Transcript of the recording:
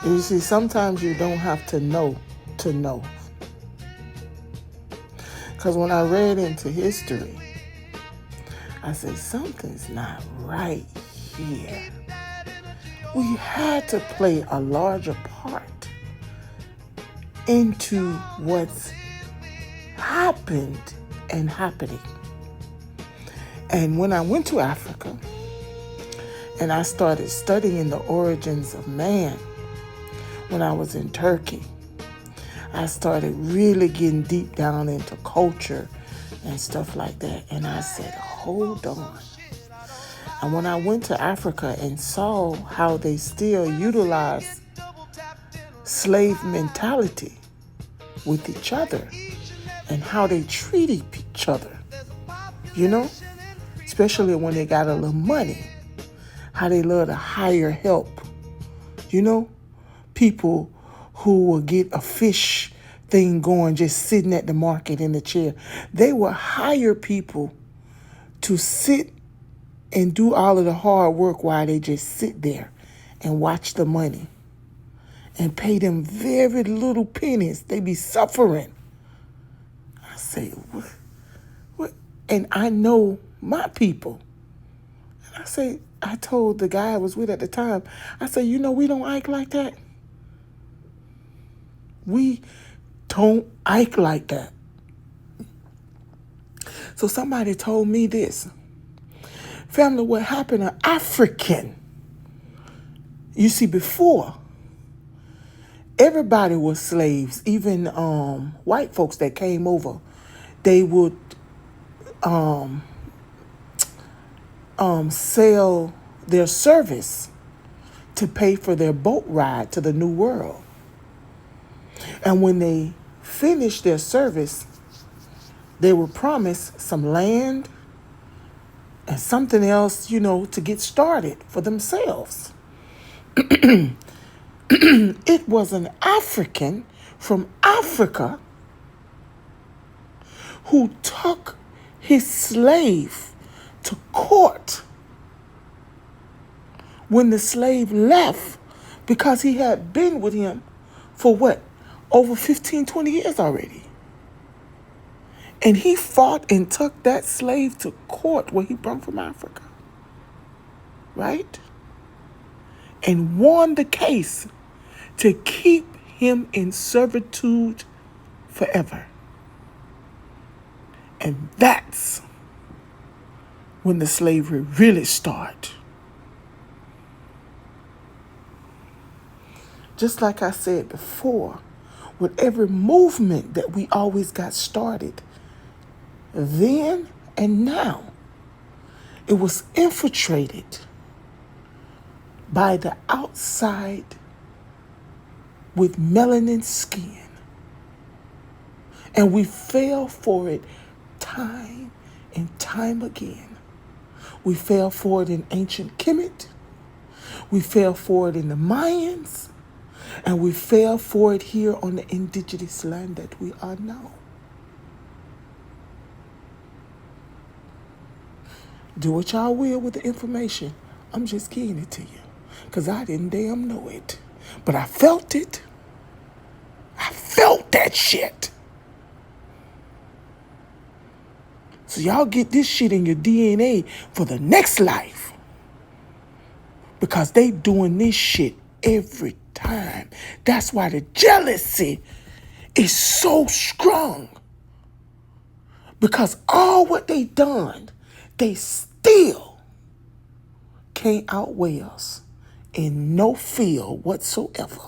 You see, sometimes you don't have to know to know. Because when I read into history, I said, something's not right here. We had to play a larger part into what's happened and happening. And when I went to Africa and I started studying the origins of man, when I was in Turkey, I started really getting deep down into culture and stuff like that. And I said, hold on. And when I went to Africa and saw how they still utilize slave mentality with each other and how they treat each other, you know, especially when they got a little money, how they love to hire help, you know, people who will get a fish thing going just sitting at the market in the chair. They will hire people to sit and do all of the hard work while they just sit there and watch the money and pay them very little pennies. They be suffering. I say, what? And I know my people. And I told the guy I was with at the time, I said, we don't act like that. We don't act like that. So somebody told me this. Family, what happened to African? You see, before, everybody was slaves. Even white folks that came over, they would sell their service to pay for their boat ride to the New World. And when they finished their service, they were promised some land and something else, to get started for themselves. It was an African from Africa who took his slave to court when the slave left, because he had been with him for over 15, 20 years already. And he fought and took that slave to court where he brought from Africa. Right? And won the case to keep him in servitude forever. And that's when the slavery really started. Just like I said before, with every movement that we always got started, then and now, it was infiltrated by the outside with melanin skin. And we fell for it time and time again. We fell for it in ancient Kemet. We fell for it in the Mayans. And we fell for it here on the indigenous land that we are now. Do what y'all will with the information. I'm just giving it to you. Because I didn't damn know it. But I felt it. I felt that shit. So y'all get this shit in your DNA for the next life. Because they doing this shit every time. That's why the jealousy is so strong. Because all what they done, they still can't outweigh us in no field whatsoever.